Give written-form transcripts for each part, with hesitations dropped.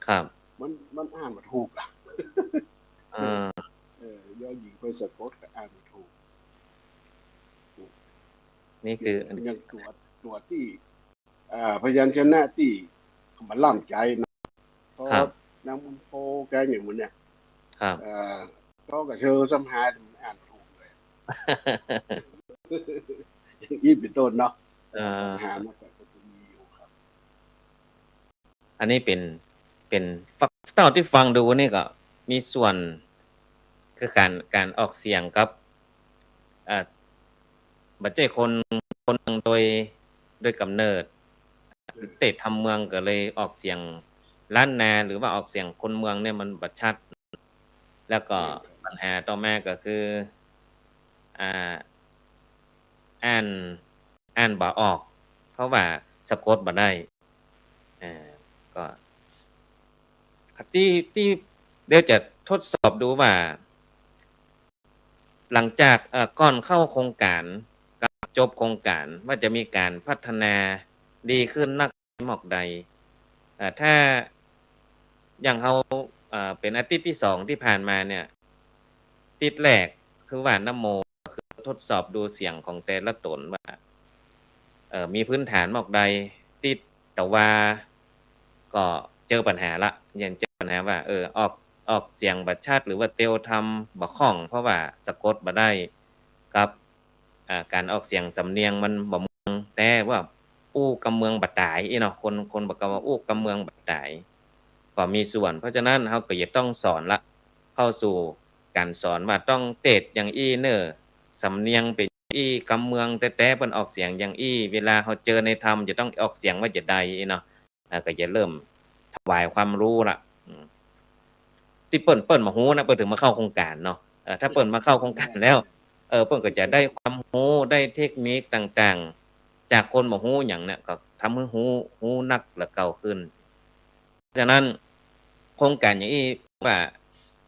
ครับมันอ่านมาถูกอ่ะอ่าย่อหญิงไปสะกดก็อ่านมาถูกอย่างนี่คืออย่างตัวที่พยัญชนะที่มันล่ำใจนะเพราะครับนางมุนโพแกอย่างมันเนี่ยครับ เอ่อก็กับเชอสัมหามันอ่านถูกเลยอย่างนี้เป็นต้นเนาะเอ่ปัญหาอมันก็จะมีอยู่ครับอันนี้เป็นเท่าที่ฟังดูนี่ก็มีส่วนคือการออกเสียงกับอ่าบัจเจคนโดยกำเนิดเตะทำเมืองก็เลยออกเสียงล้านนาหรือว่าออกเสียงคนเมืองเนี่ยมันบัดชัดแล้วก็เนี่ยครับปัญหาต่อมาก็คืออ่าอ่านบ่ออกเพราะว่าสะกดบ่ได้อ่าก็ที่เดี๋ยวจะทดสอบดูว่าหลังจากก่อนเข้าโครงการกับจบโครงการว่าจะมีการพัฒนาดีขึ้นนักหมอกใดถ้าอย่างเขาเป็นอาทิตย์ที่2ที่ผ่านมาเนี่ยติดแรกคือว่านโมทดสอบดูเสียงของแต่ละตนว่ามีพื้นฐานหมอกใดติดแต่ว่าก็เจอปัญหาละอย่างเจอปัญหาว่าออกเสียงบัดชัดหรือว่าเตียวทำบ่คล่องเพราะว่าสะกดบ่ได้กับการออกเสียงสำเนียงมันบ่มงแต่ว่าอู้กำเมืองบัดตายอีเนาะคนบอกกันว่าอู้กำเมืองบัดตายก็มีส่วนเพราะฉะนั้นเราก็จะต้องสอนละเข้าสู่การสอนว่าต้องเตดอย่างอีเนอสำเนียงเป็นอีกำเมืองแต่เปิ้นออกเสียงอย่างอีเวลาเขาเจอในธรรมจะต้องออกเสียงว่าจะใดเนาะก็จะเริ่มถวายความรู้ละที่เปิ้นมาฮู้นะเปิ้นถึงมาเข้าโครงการเนาะถ้าเปิ้นมาเข้าโครงการแล้วเปิ้นก็จะได้ความรู้ได้เทคนิคต่างๆจากคนบ่ฮู้หยังเนี่ยก็ทำให้ฮู้นักและเก่าขึ้นฉะนั้นโครงการอย่างนี้ว่า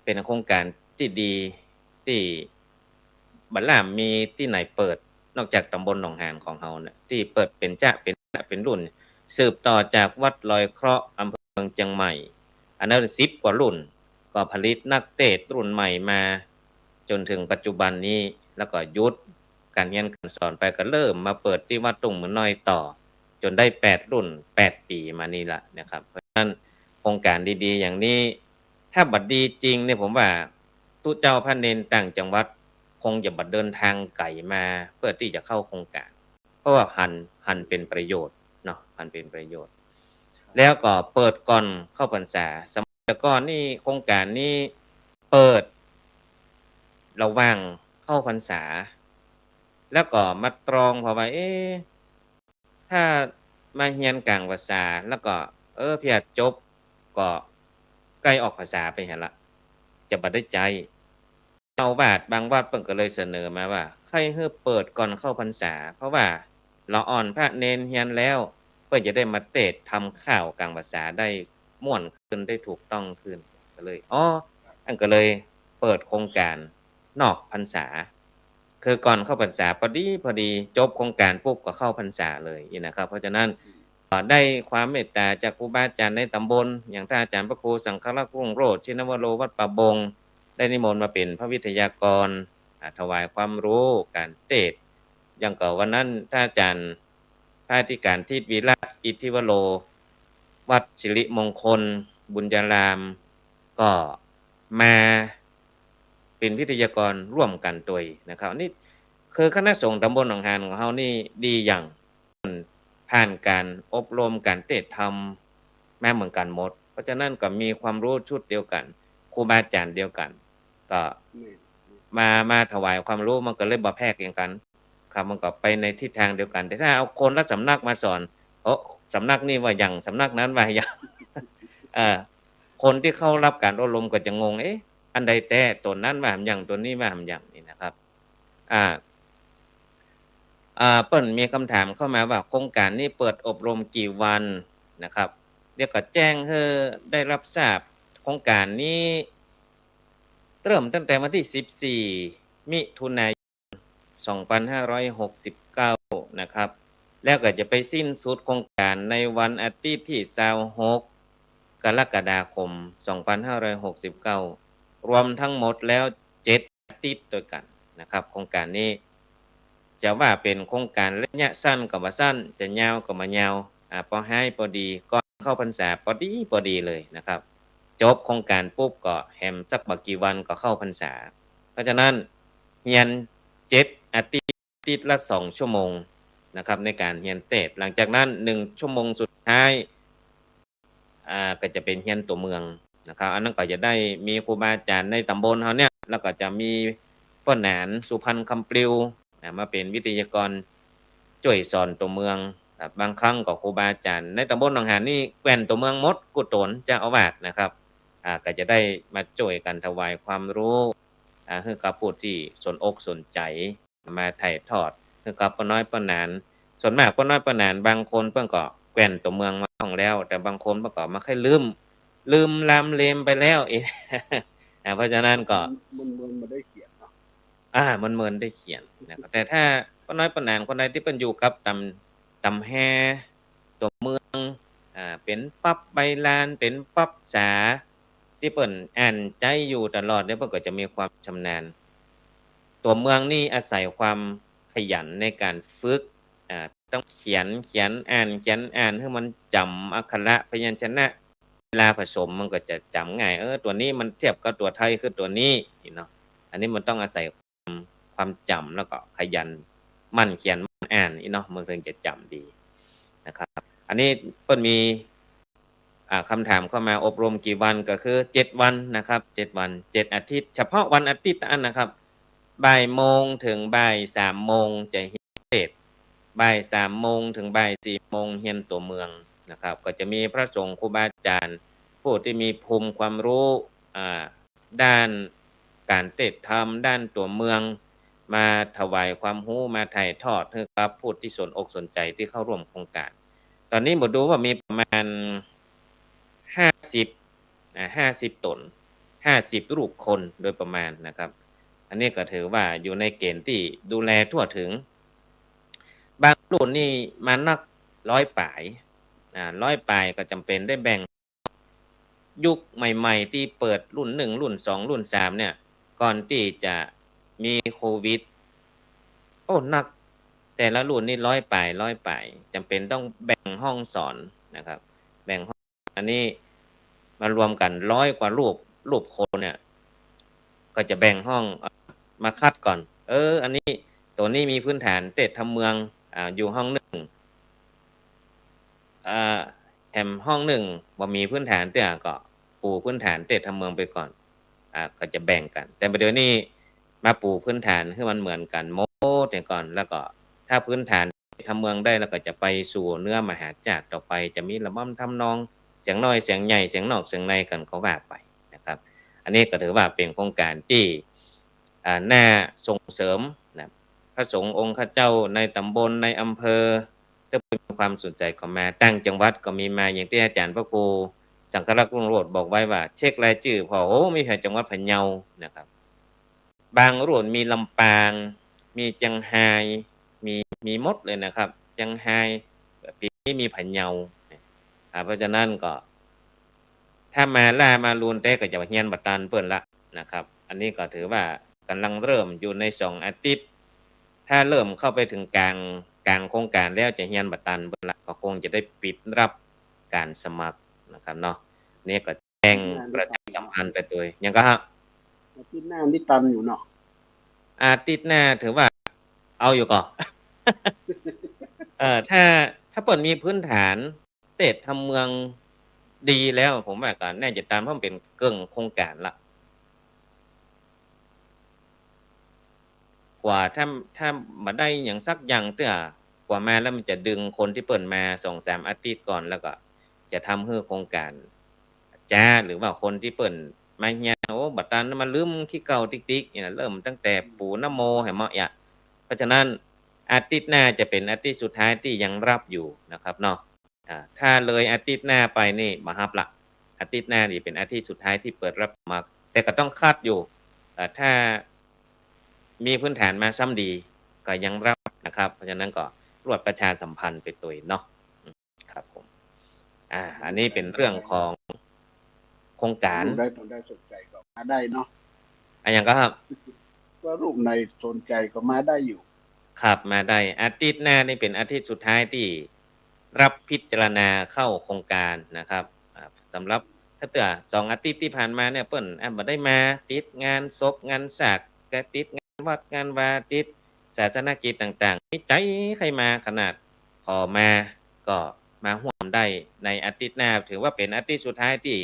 เป็นโครงการที่ดีที่บัดล่ามมีที่ไหนเปิดนอกจากตำบลหนองหานของเฮาเนี่ยที่เปิดเป็นรุ่นสืบต่อจากวัดลอยเคราะห์อำเภอเมืองเชียงใหม่อันนั้น10กว่ารุ่นก็ผลิตนักเตะรุ่นใหม่มาจนถึงปัจจุบันนี้แล้วก็ยุดการเรียนการสอนไปก็เริ่มมาเปิดที่วัดตุงเหมือนน้อยต่อจนได้8รุ่น8ปีมานี่ละนะครับเพราะฉะนั้นโครงการดีๆอย่างนี้ถ้าบัดดีจริงเนี่ยผมว่าทุเจ้าพระเนนต่างจังหวัดคงจะบัดเดินทางไกลมาเพื่อที่จะเข้าโครงการเพราะว่าหันเป็นประโยชน์เนาะหันเป็นประโยชน์แล้วก็เปิดก่อนเข้าพรรษาสมัยก่อนนี่โครงการนี้เปิดระหว่างเข้าพรรษาแล้วก็มาตรองเพราะว่าถ้ามาเรียนกลางภาษาแล้วก็เพียจบก็ใกล้ออกภาษาไปหั่นละจะบ่ได้ใจเอาวาดบางวัดเพิ่นก็เลยเสนอมาว่าใครฮื้อเปิดก่อนเข้าพรรษาเพราะว่าละอ่อนพระเนนเรียนแล้วเพิ่นจะได้มาเทศน์ทำข้าวกลางภาษาได้ม่วนขึ้นได้ถูกต้องขึ้นก็เลยอันก็เลยเปิดโครงการนอกพรรษาคือก่อนเข้าพรรษาพอดีจบโครงการปุ๊บก็เข้าพรรษาเลยนะครับเพราะฉะนั้นได้ความเมตตาจากครูบาอาจารย์ในตำบลอย่างท่านอาจารย์พระครูสังฆรักษ์รุ่งโรจน์ชินวโรวัดป่าบงได้นิมนต์มาเป็นพระวิทยากรถวายความรู้การเทศน์อย่างก็วันนั้นท่านอาจารย์พระอธิการทิศวิระอิทธิวโรวัดสิริมงคลบุญญารามก็มาเป็นวิทยากรร่วมกันตัวนะครับนี่คือคณะสงฆ์ตำบลหนองหานของเฮานี่ดีอย่างผ่านการอบรมการเทศน์ธรรมแม้เหมือนกันหมดเพราะฉะนั้นก็มีความรู้ชุดเดียวกันครูบาอาจารย์เดียวกันก็นี่มาถวายความรู้มันก็เลยบ่แพรกอย่างกันครับมันก็ไปในทิศทางเดียวกันแต่ถ้าเอาคนละสำนักมาสอนสำนักนี้ว่าอย่างสำนักนั้นว่าอย่างเอ่อคนที่เข้ารับการอบรมก็จะงงอันใดแต่ตัวนั้นว่าอย่างตัวนี้ว่าอย่างนี้นะครับอ่าเปิ้นมีคำถามเข้ามาว่าโครงการนี้เปิดอบรมกี่วันนะครับเดี๋ยวก็แจ้งให้ได้รับทราบโครงการนี้เริ่มตั้งแต่วันที่14มิถุนายน2569นะครับแล้วก็จะไปสิ้นสุดโครงการในวันอาทิตย์ที่26ก กรกฎาคม 2569 รวมทั้งหมดแล้ว7อาทิตย์ด้วยกันนะครับโครงการนี้จะว่าเป็นโครงการระยะสั้นก็บ่สั้นจะยาวก็บ่ยาวพอให้พอดีก่อนเข้าพรรษาพอดีเลยนะครับจบโครงการปุ๊บก็แฮมสักบ่กี่วันก็เข้าพรรษาเพราะฉะนั้นเรียน7อาทิตย์ละ2ชั่วโมงนะครับในการเรียนเทศหลังจากนั้น1ชั่วโมงสุดท้ายก็จะเป็นเรียนตัวเมืองนะครับอันนั้นก็จะได้มีครูบาอาจารย์ในตำบลเฮาเนี่ยแล้วก็จะมีพ่อหนานสุพรรณคำปลิวมาเป็นวิทยากรช่วยสอนตัวเมืองบางครั้งก็ครูบาอาจารย์ในตำบลหนองหานนี่แกว่นตัวเมืองหมดกุศลเจ้าอาวาสนะครับก็จะได้มาช่วยกันถวายความรู้ให้กับผู้ที่สนอกสนใจมาถ่ายทอดให้กับป้าน้อยป้าหนานส่วนมากป้าน้อยป้าหนานบางคนเพิ่นก็แกว่นตัวเมืองมาท่องแล้วแต่บางคนเพิ่นก็มาค่อยลืมลำเลมไปแล้วอีก เพราะฉะนั้นก็มันมาได้เขียนเนาะมันเหมือนได้เขียนนะครับแต่ถ้าป้าน้อยป้าหนานคนใดที่เพิ่นอยู่กับตำแฮตัวเมืองเป็นปั๊บใบลานเป็นปั๊บสาที่เพิ่นอ่านใจอยู่ตลอดเนี่ยเพิ่นก็จะมีความชำนาญตัวเมืองนี่อาศัยความขยันในการฝึกต้องเขียนอ่านให้มันจำอักขระพยัญชนะเวลาผสมมันก็จะจำง่ายตัวนี้มันเทียบกับตัวไทยคือตัวนี้เนาะอันนี้มันต้องอาศัยความจำแล้วก็ขยันมั่นเขียนมั่นอ่านเนาะมันถึงจะจำดีนะครับอันนี้เพิ่นมีคำถามเข้ามาอบรมกี่วันก็คือ7วันนะครับ7วัน7อาทิตย์เฉพาะวันอาทิตย์นั้นนะครับบ่ายโมงถึงบ่าย3โมงจะเรียนเทศบ่าย3โมงถึงบ่าย4โมงเรียนตัวเมืองนะครับก็จะมีพระสงฆ์ครูบาอาจารย์ผู้ที่มีภูมิความรู้ด้านการเทศธรรมด้านตัวเมืองมาถวายความรู้มาถ่ายทอดให้กับผู้ที่สนอกสนใจที่เข้าร่วมโครงการตอนนี้หมดดูว่ามีประมาณ50ตน50รูปคนโดยประมาณนะครับอันนี้ก็ถือว่าอยู่ในเกณฑ์ที่ดูแลทั่วถึงบางรุ่นนี่มานัก100ปลาย100ปลายก็จำเป็นได้แบ่งยุคใหม่ๆที่เปิดรุ่น1รุ่น2รุ่น3เนี่ยก่อนที่จะมีโควิดนักแต่ละรุ่นนี่100ปลายจำเป็นต้องแบ่งห้องสอนนะครับแบ่งห้องอันนี้มารวมกัน100กว่ารูปคนเนี่ยก็จะแบ่งห้องมาคัดก่อนอันนี้ตัวนี้มีพื้นฐานเทศธรรมเมืองอยู่ห้อง1แถมห้อง1บ่มีพื้นฐานแต่ก็ปูพื้นฐานเทศธรรมเมืองไปก่อนก็จะแบ่งกันแต่เดี๋ยวนี้มาปูพื้นฐานให้มันเหมือนกันหมดก่อนแล้วก็ถ้าพื้นฐานทำเมืองได้แล้วก็จะไปสู่เนื้อมหาจักรต่อไปจะมีระบำทำนองเสียงน้อยเสียงใหญ่เสียงนอกเสียงในกันก็ว่าไปนะครับอันนี้ก็ถือว่าเป็นโครงการที่น่าส่งเสริมนะพระสงฆ์องค์ข้าเจ้าในตำบลในอำเภอถ้ามีความสนใจก็มาตั้งจังหวัดก็มีมาอย่างที่อาจารย์พระครูสังฆรักษ์รุ่งโรจน์บอกไว้ว่าเช็ครายชื่อพอมีแค่จังหวัดพะเยานะครับบางรุ่นมีลำปางมีเชียงรายมีหมดเลยนะครับเชียงรายปีนี้มีพะเยาเพราะฉะนั้นก็ถ้ามาลูนเต้ก็จะเฮียนบัดตันเปิ้นละนะครับอันนี้ก็ถือว่ากำลังเริ่มอยู่ใน2อาทิตย์ถ้าเริ่มเข้าไปถึงกลางโครงการแล้วจะเฮียนบัดตันเปิ้นละก็คงจะได้ปิดรับการสมัครนะครับเนาะนี่ก็แจ้งประชาสัมพันธ์ไปด้วยยังก็ฮะอาทิตย์หน้านี่ตันอยู่เนาะอาทิตย์หน้าถือว่าเอาอยู่ก่อน ถ้าเปิดมีพื้นฐานเทศทำเมืองดีแล้วผมว่าก็น่าจะตามเพราะมันเป็นเกิ่งโครงการละกว่าถ้ามาได้อย่างสักอย่างเตื้อกว่ามาแล้วมันจะดึงคนที่เปิดมา 2-3 อาทิตย์ก่อนแล้วก็จะทำให้โครงการจ้าหรือว่าคนที่เปิดมาเฮียบัดตันมันลืมขี้เก่าติ๊กๆเนี่ยเริ่มตั้งแต่ปู่นโมให้เหมาะอ่ะเพราะฉะนั้นอาทิตย์หน้าจะเป็นอาทิตย์สุดท้ายที่ยังรับอยู่นะครับเนาะถ้าเลยอาทิตย์หน้าไปนี่มารับละอาทิตย์หน้านี่เป็นอาทิตย์สุดท้ายที่เปิดรับสมัครแต่ก็ต้องคัดอยู่ถ้ามีพื้นฐานมาซ้ำดีก็ยังรับนะครับเพราะฉะนั้นก็รวดประชาสัมพันธ์ไปตัวเนาะครับผมอันนี้เป็นเรื่องของ โครงการ รูปได้ตอนได้สนใจก็มาได้เนาะ อันอย่างก็ครับ ก็รูปในสนใจก็มาได้อยู่ ครับมาได้อาทิตย์หน้านี่เป็นอาทิตย์สุดท้ายที่รับพิจารณาเข้าโครงการนะครับสำหรับถ้าเตือ2 อาทิตย์ที่ผ่านมาเนี่ยเปิ้นบ่ได้มาติดงานศพงานสากก็ติดงานวัดงานวาติดศาสนกิจต่างๆมีใจใครมาขนาดพอมาก็มาร่วมได้ในอาทิตย์หน้าถือว่าเป็นอาทิตย์สุดท้ายที่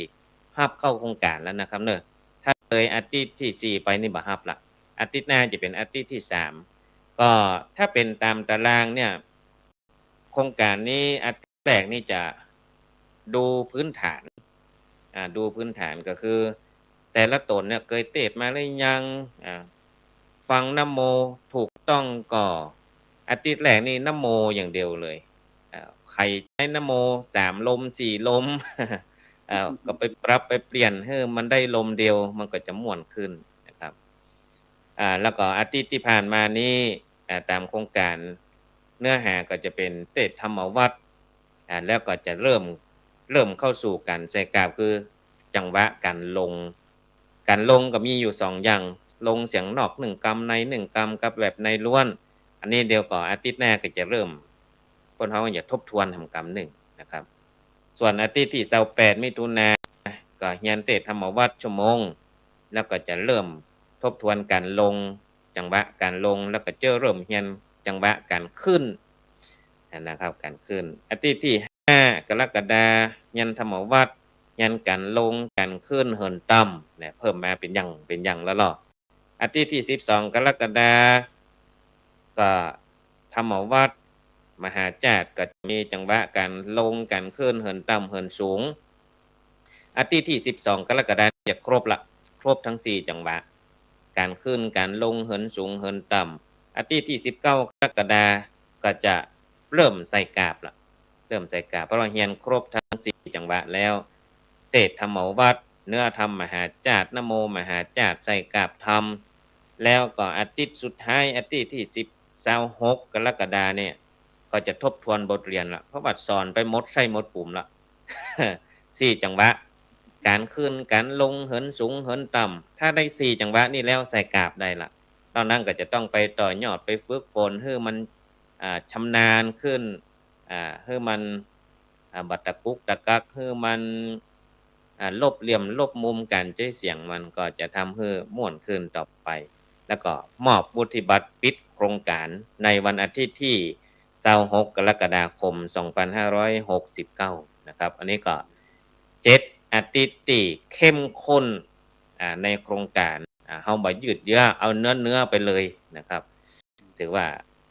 รับเข้าโครงการแล้วนะครับเด้อถ้าเลยอาทิตย์ที่4ไปนี่บ่รับละอาทิตย์หน้าจะเป็นอาทิตย์ที่3ก็ถ้าเป็นตามตารางเนี่ยโครงการนี้อาทิตย์แรกนี่จะดูพื้นฐานดูพื้นฐานก็คือแต่ละตนเนี่ยเคยเทศน์มาหรือยังฟังนะโมถูกต้องก็อาทิตย์แรกนี่นะโมอย่างเดียวเลยใครใช้นะโม3ลม4ลม ก็ไปปรับไปเปลี่ยนให้มันได้ลมเดียวมันก็จะม่วนขึ้นนะครับแล้วก็อาทิตย์ที่ผ่านมานี้ตามโครงการเนื้อหาก็จะเป็นเทศน์ธรรมวัตรแล้วก็จะเริ่มเข้าสู่การใส่กาบคือจังหวะการลงก็มีอยู่2อย่างลงเสียงนอก1กำใน1กำกับแบบในล้วนอันนี้เดี๋ยวก็อาทิตย์หน้าก็จะเริ่มคนเฮาจะทบทวนทำกำ1นะครับส่วนอาทิตย์ที่28มิถุนายนก็เรียนเทศน์ธรรมวัตรชั่วโมงแล้วก็จะเริ่มทบทวนการลงจังหวะการลงแล้วก็เริ่มเรียนจังหวะการขึ้นนะครับการขึ้นอาทิตย์ที่5กรกฎาคมเรียนธรรมวัตรเรียนการลงการขึ้นเหินต่ำเนี่ยเพิ่มมาเป็นอย่างแล้วล่ะอาทิตย์ที่12กรกฎาคมก็ธรรมวัตรมหาจาตุก็มีจังหวะการลงการขึ้นเหินต่ำเหินสูงอาทิตย์ที่12กรกฎาคมจะครบทั้ง4จังหวะการขึ้นการลงเหินสูงเหินต่ำอาทิตย์ที่19กรกฎาคมก็จะเริ่มใส่กาบละเพราะเราเรียนครบทั้ง4จังหวะแล้วเทศน์ธรรมวัตรเนื้อธรรมมหาจาตุนะโมมหาจาตุใส่กาบธรรมแล้วก็อาทิตย์สุดท้ายอาทิตย์ที่26กรกฎาคมเนี่ยก็จะทบทวนบทเรียนละเพราะว่าสอนไปหมดปุ่มละ 4จังหวะการขึ้นการลงเหินสูงเหินต่ำถ้าได้4จังหวะนี่แล้วใส่กาบได้ละตอนนั้นก็จะต้องไปต่อยอดไปฝึกฝนให้มันชำนาญขึ้นให้มันบัดตะกุกตะกักให้มันลบเหลี่ยมลบมุมการใช้เสียงมันก็จะทำให้ม่วนขึ้นต่อไปแล้วก็มอบวุฒิบัตรปิดโครงการในวันอาทิตย์ที่26กรกฎาคม2569นะครับอันนี้ก็7อาทิตย์ที่เข้มข้นในโครงการเฮาบ่ยืดเยื้อเอาเนื้อไปเลยนะครับถือว่า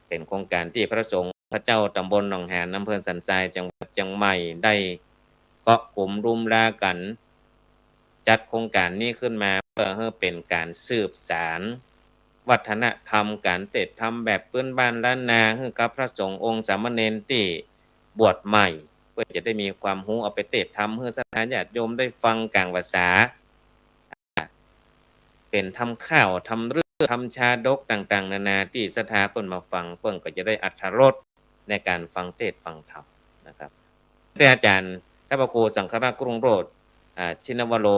เป็นโครงการที่พระสงฆ์พระเจ้าตำบลหนองหานอำเภอสันทรายจังหวัดเชียงใหม่ได้เกาะกลุ่มรุมรากันจัดโครงการนี้ขึ้นมาเพื่อให้เป็นการสืบสานวัฒนธรรมการเทศน์ธรรมแบบพื้นบ้านล้านนาให้กับพระสงฆ์องค์สามเณรที่บวชใหม่เพื่อจะได้มีความรู้เอาไปเทศน์ธรรมให้ศรัทธาญาติโยมได้ฟังกลางภาษาเป็นทำข้าวทำเรื่องทำชาดกต่างๆนานาที่ศรัทธาเพิ่นมาฟังเพิ่นก็จะได้อรรถรสในการฟังเทศน์ฟังธรรมนะครับแต่อาจารย์ท่านพระครูสังฆราชกรุงโรจน์ชินวโร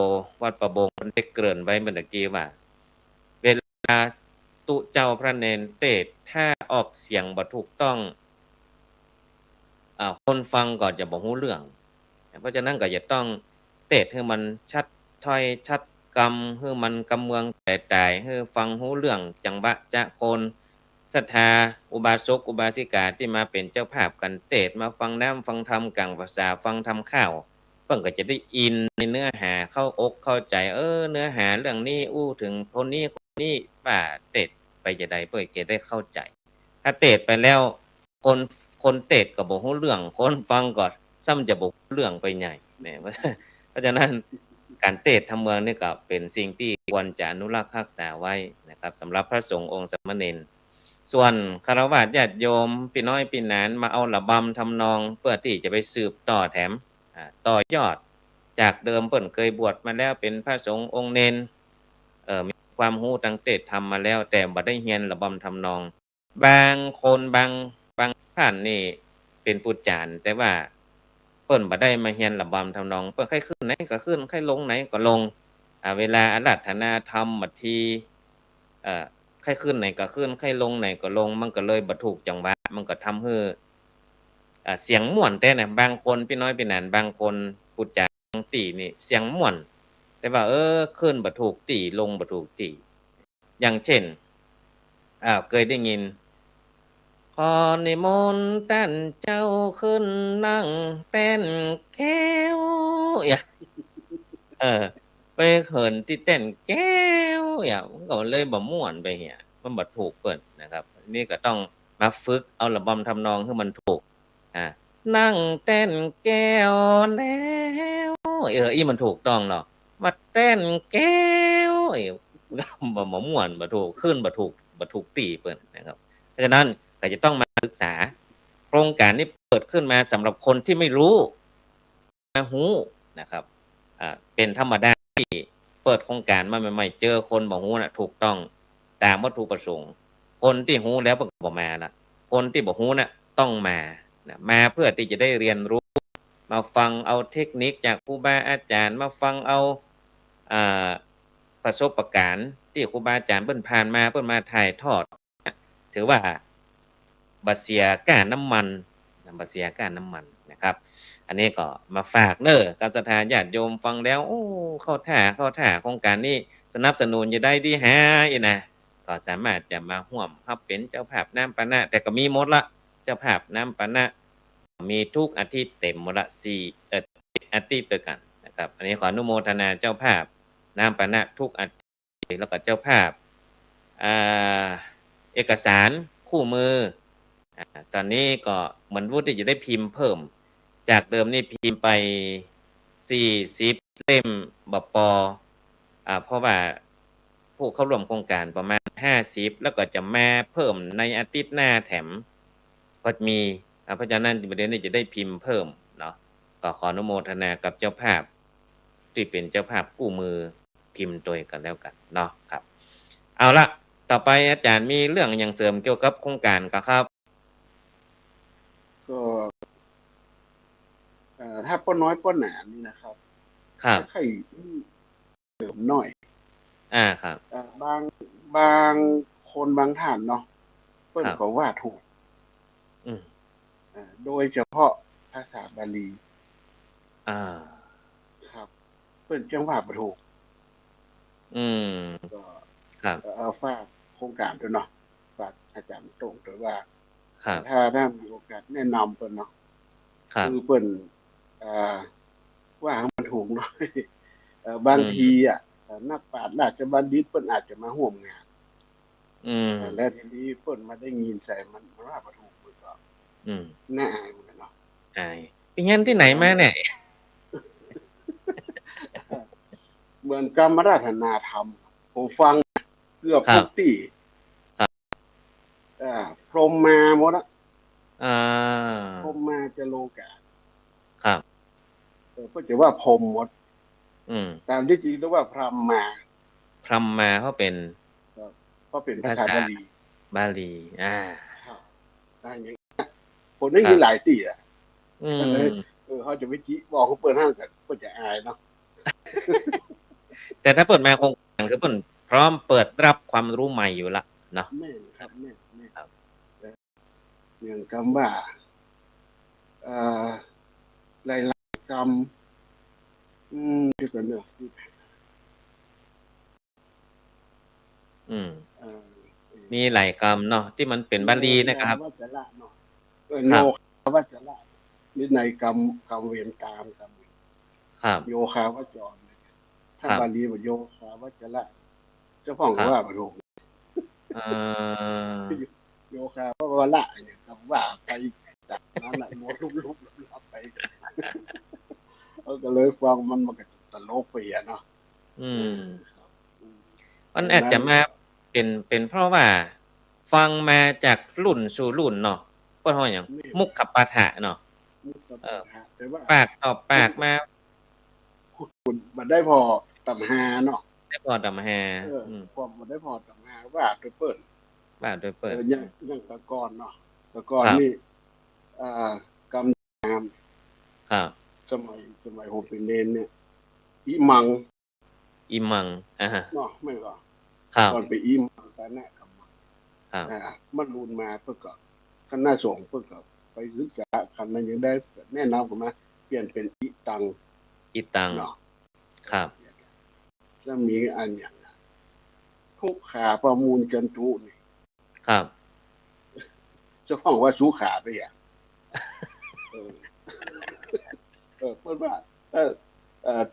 วัดประบงเพิ่นได้เกริ่นไว้เมื่อกี้ว่าเวลาตุเจ้าพระเนรเทศน์ถ้าออกเสียงบ่ถูกต้องคนฟังก็จะบ่รู้เรื่องเพราะฉะนั้นก็จะต้องเทศน์ให้มันชัดถ้อยชัดกำให้มันกำเมืองแต่ให้ฟังรู้เรื่องจังหวะจะคนศรัทธาอุบาสกอุบาสิกาที่มาเป็นเจ้าภาพกันเทศน์มาฟังน้ำฟังธรรมกลางภาษาฟังธรรมข้าวเพิ่นก็จะได้อินในเนื้อหาเข้าอกเข้าใจเนื้อหาเรื่องนี้ถึงคนนี้ป้าเทศน์ไปจะได้เพิ่นจะได้เข้าใจถ้าเทศน์ไปแล้วคนเทศน์ก็บ่รู้เรื่องคนฟังก็ซ้ำจะบ่รู้เรื่องไปใหญ่เนี่ยเพราะฉะนั้นการเทศน์ธรรมเมืองนี่ก็เป็นสิ่งที่ควรจะอนุรักษ์รักษาไว้นะครับสำหรับพระสงฆ์องค์สามเณรส่วนฆราวาสญาติโยมพี่น้อยพี่หนานมาเอาระบำทำนองเพื่อที่จะไปสืบต่อแถมต่อยอดจากเดิมเพิ่นเคยบวชมาแล้วเป็นพระสงฆ์องค์เณรมีความรู้ทางเทศน์ธรรมมาแล้วแต่บ่ได้เรียนระบำทำนองบางคนบางท่านนี่เป็นผู้จานแต่ว่า เปิ้นบ่ได้มาเรียนระบำทำนองเปิ้นใครขึ้นไหนก็ขึ้นใครลงไหนก็ลงเวลาอาราธนาธรรมบัดทีใครขึ้นไหนก็ขึ้นใครลงไหนก็ลงมันก็เลยบ่ถูกจังหวะมันก็ทำให้เสียงม่วนแต่น่ะบางคนพี่น้อยพี่นันบางคนพูดจาตีนี่เสียงม่วน แต่ว่าขึ้นบ่ถูกตีลงบ่ถูกตีอย่างเช่นเคยได้ยินขอนิมนต์ท่านเจ้าขึ้นนั่งเต้นแก้วเออไปเขินที่เต้นแก้วมันก็เลยบ่ม่วนไปเหียมันบ่ถูกเปิ้นนะครับนี่ก็ต้องมาฝึกเอาระบำทำนองให้มันถูกนั่งเต้นแก้วแล้วอีมันถูกต้องเนาะมาเต้นแก้วบ่ม่วนบ่ถูกขึ้นบ่ถูกตีเปิ้นนะครับเพราะฉะนั้นก็จะต้องมาศึกษาโครงการนี้เปิดขึ้นมาสำหรับคนที่ไม่รู้มาฮู้นะครับเป็นธรรมดาที่เปิดโครงการมาใหม่ๆเจอคนบ่ฮู้น่ะถูกต้องตามวัตถุประสงค์คนที่ฮู้แล้วก็บ่มาละคนที่บ่ฮู้น่ะต้องมามาเพื่อที่จะได้เรียนรู้มาฟังเอาเทคนิคจากครูบาอาจารย์มาฟังเอาประสบการณ์ที่ครูบาอาจารย์เพิ่นผ่านมาเพิ่นมาถ่ายทอดถือว่าบ่เสียค่าน้ำมันบ่เสียค่าน้ำมันนะครับอันนี้ก็มาฝากเด้อกับศรัทธาญาติโยมฟังแล้วโอ้เข้าท่าโครงการนี้สนับสนุนอยู่ได้ดีแฮะอีนะก็สามารถจะมาร่วมรับเป็นเจ้าภาพน้ำปานะแต่ก็มีหมดละเจ้าภาพน้ำปานะมีทุกอาทิตย์เต็มหมดละ4อาทิตย์ด้วยกันนะครับอันนี้ขออนุโมทนาเจ้าภาพน้ำปานะทุกอาทิตย์แล้วก็เจ้าภาพเอกสารคู่มือตอนนี้ก็เหมือนวุฒิจะได้พิมพ์เพิ่มจากเดิมนี่พิมพ์ไป40เล่มบปเพราะว่าผู้เข้าร่วมโครงการประมาณ50แล้วก็จะมาเพิ่มในอาทิตย์หน้าแถมก็มีเพราะฉะนั้นประเด็นนี้จะได้พิมพ์เพิ่มเนาะก็ขออนุโมทนากับเจ้าภาพที่เป็นเจ้าภาพกู้มือพิมพ์ตัวกันแล้วกันเนาะครับเอาละต่อไปอาจารย์มีเรื่องอย่างเสริมเกี่ยวกับโครงการครับก็ถ้าป้อน้อยป้อหนานี่นะครับครับใครเสริมหน่อยครับบางคนบางท่านเนาะเปิ้นก็ว่าถูกโดยเฉพาะภาษาบาลีครับเปิ้นจังว่าบ่ถูกก็ครับฝากโครงการด้วยเนาะฝากอาจารย์ตรงด้วยว่า ครับถ้าได้มีโอกาสแนะนำเปิ้นเนาะคือเปิ้นว่ามันถูกหน่อยบางทีนักปราชญ์ราชบัณฑิตเปิ้นอาจจะมาร่วมงานแล้วทีนี้เปิ้นมาได้ยินใส่มันว่าบ่ถูกเปิ้นก็น่าอายเหมือนกันเนาะอายไปเรียนที่ไหนมาเนี่ยเหมือนกรรมราธนาธรรมผมฟังเกือบทุกที่พรหมมาหมดละพรหมมาจะโลกาครับก็จะว่าพรหมหมดตามที่จริงต้องว่าพรหมมาเพราะเป็นภาษาบาลีอย่างนี้คนได้ยินหลายที่เขาจะไม่จี้บอกเขาเปิดห้างกันก็จะอายเนาะแต่ถ้าเปิดมาโครงการคือเปิดพร้อมเปิดรับความรู้ใหม่อยู่ละเนาะแม่ครับแม่ครับอย่างคำว่าหลายๆกรรมที่กันเนาะมีหลายกรรมเนาะที่มันเป็นบาลีนะครับวัจระเนาะโยคะวัจระวินัยกรรมเวรกรรมครับโยคาวจรถ้าบาลีว่าโยคาวัจระเจ้าพ่อก็ว่าบ่ถูกโยคาว่าละเนี่ยครับว่าไปจากนั้นน่ะลุบๆไปก็เลยฟังมันก็ตลกไปเนาะมันอาจจะมาเป็นเพราะว่าฟังมาจากรุ่นสู่รุ่นเนาะเพิ่นว่าหยังมุขขปาฐะเนาะปากต่อปากมาคุณมันได้พอตำหาเนาะได้พอตำหาความมันได้พอตำหาว่าโดยเปิ้นอย่างตะกอนเนาะตะกอนนี่กำงาม ครับสมัยผมเป็นเนนเนี่ยอีมังอิมังเนาะไม่ก็ครับตอนไปอีมังแต่แน่กับมังครับมันรูนมาเพื่อก็คณะสงฆ์เพื่อก็ไปศึกษาคันนั้นยังได้แนะนำผมมาเปลี่ยนเป็นอีตังอิตังเนาะครับจะมีอันอย่างทุกขาประมูลจันทุนี่ครับเจ้าของว่าสู้ขาไปอ่ะเออเพื่อนว่า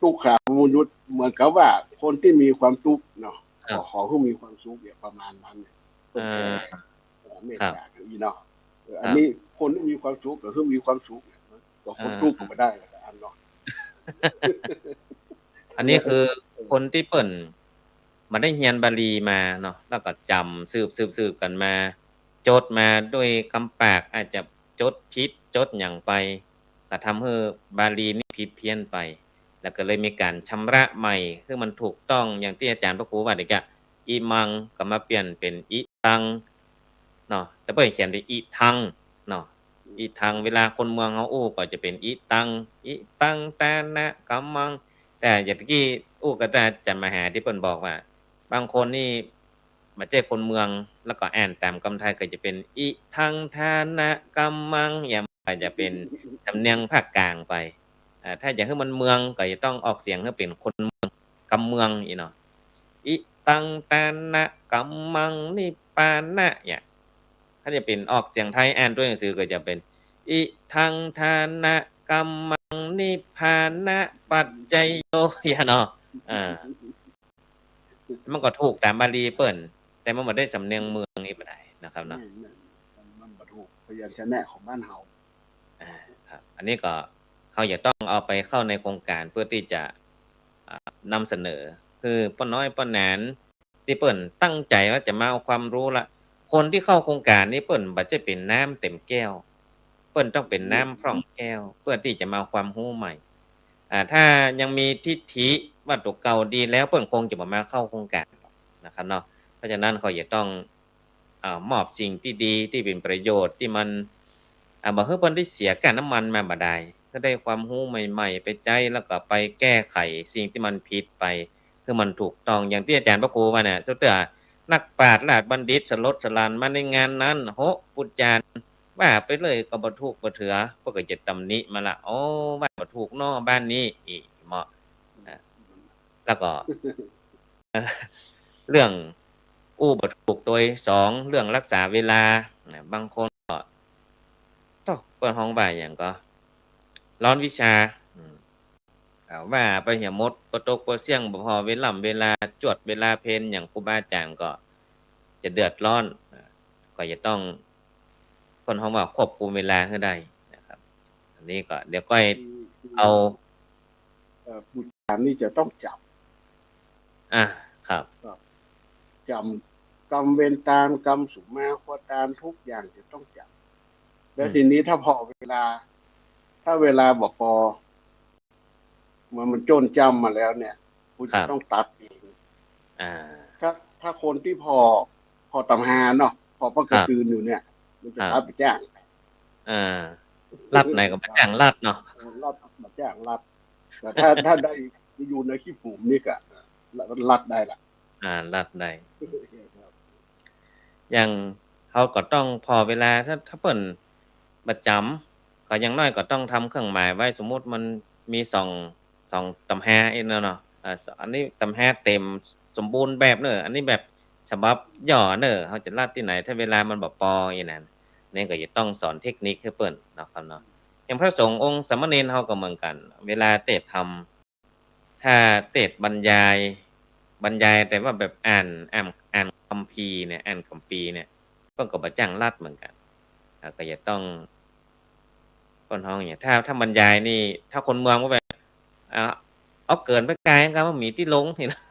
ทุกขาประมูลยุทธเหมือนกับว่าคนที่มีความทุกข์เนาะขอให้มีความสุขอย่างประมาณนั้นเนี่ยเมตตากันอีเนาะอันนี้คนที่มีความสุขก็คือมีความสุขก็คนทุกข์ก็ไม่ได้อันเนาะอันนี้คือคนที่เปิ่นมาได้เรียนบาลีมาเนาะแล้วก็จำสืบกันมาจดมาด้วยคำปากอาจจะจดผิดจดหยังไปก็ทำให้บาลีนี่ผิดเพี้ยนไปแล้วก็เลยมีการชำระใหม่คือมันถูกต้องอย่างที่อาจารย์พระครูว่าเด็กอะอีมังก็มาเปลี่ยนเป็นอีตังเนาะแต่เพิ่นเขียนเป็นอีทังเนาะอีทังเวลาคนเมืองเฮาอู้ก็จะเป็นอีตังอีตังตานะกัมมังแต่อย่างตะกี้อู้ก็จะอาจารย์มหาที่เพิ่นบอกว่าบางคนนี่บ่ใช่คนเมืองแล้วก็อ่านตามคำไทยก็จะเป็นอิทังทานะกัมมังอย่างก็จะเป็นสำเนียงภาคกลางไปถ้าอยากให้มันเมืองก็จะต้องออกเสียงให้เป็นคนเมืองกำเมืองอีเนาะอิตังตานะกัมมังนิพพานะเนี่ยถ้าจะเป็นออกเสียงไทยอ่านด้วยหนังสือก็จะเป็นอิทังทานะกัมมังนิพพานะปัจจยโยอย่าเนาะมันก็ถูกตามบาลีเปิ้นแต่มันบ่ได้สำเนียงเมืองนี่บ่ได้นะครับเนาะมันบ่ถูกพยัญชนะของบ้านเฮาครับอันนี้ก็เฮาอยากต้องเอาไปเข้าในโครงการเพื่อที่จะนำเสนอคือป้าน้อยป้าแหนนที่เปิ้นตั้งใจว่าจะมาเอาความรู้ละคนที่เข้าโครงการนี้เปิ้นบ่ใช่เป็นน้ำเต็มแก้วเปิ้นต้องเป็นน้ำพร่องแก้วเพื่อที่จะมาเอาความรู้ใหม่ถ้ายังมีทิฏฐิว่าตัวเก่าดีแล้วเปิ้นคงจะบ่มาเข้าโครงการนะครับเนาะเพราะฉะนั้นเขาจะต้องมอบสิ่งที่ดีที่เป็นประโยชน์ที่มันบ่ให้เพิ่นได้เสียค่าน้ำมันมาบ่ได้ก็ได้ความรู้ใหม่ๆไปใจแล้วก็ไปแก้ไขสิ่งที่มันผิดไปคือมันถูกต้องอย่างที่อาจารย์พระครูว่าน่ะสุดท้ายนักปราชญ์ราชบัณฑิตสลดสลันมาในงานนั้นโหพูดจาว่าไปเลยก็บ่ถูกบ่เถือเพิ่นก็จะตำหนิมาละอ๋อบ้านบ่ถูกเนาะบ้านนี้อีเหมาะแล้วก็เรื่องอู้บ่ถูกโดย2เรื่องรักษาเวลาบางคนก็เปิดห้องบ่ายหยังก็ร้อนวิชาว่าไปเหี่ยมดบ่ตกบ่เสี่ยงบ่พอเวลาจวดเวลาเพลหยังครูบาอาจารย์ก็จะเดือดร้อนก็จะต้องเพิ่นฮ้องว่าควบคุมเวลาให้ได้นะครับอันนี้ก็เดี๋ยวก้อยเอาผู้จารนี่จะต้องจับครับจำกรรมเวรตามกรรมสุมาโคตามทุกอย่างจะต้องจับแล้วทีนี้ถ้าพอเวลาถ้าเวลาบ่พอมันจนจำมาแล้วเนี่ยคุณจะต้องตัดเองถ้าคนที่พอตำหาเนาะพอประกระตือนอยู่เนี่ยมันจะรับไปจ้างรับไหนก็มาจ้างรับเนาะรับมาจ้างรับแต่ถ้าได้อยู่ในขี้ฝูงนี่ก็รับได้ละรับได้อย่างเขาก็ต้องพอเวลาถ้าเปิ้นประจำก็อย่างน้อยก็ต้องทำเครื่องหมายไว้สมมุติมันมี2ตำแหเองเนาะอันนี้ตำแหเต็มสมบูรณ์แบบเด้ออันนี้แบบฉบับย่อเด้อเฮาจะรัดที่ไหนถ้าเวลามันบ่พออีนั่นนี่ก็จะต้องสอนเทคนิคให้เปิ้นเนาะครับเนาะอย่างพระสงฆ์องค์สามเณรเฮาก็เหมือนกันเวลาเทศธรรมถ้าเทศบรรยายแต่ว่าแบบอ่านคัมภีร์เนี่ยอ่านคัมภีร์เนี่ยเพิ่นก็บ่จ้างรัดเหมือนกันก็จะต้องคนเฮาเนี่ยถ้าบรรยายนี่ถ้าคนเมืองบ่แบบเอาเกินไปไกลครับว่ามีที่ลงนี่นะ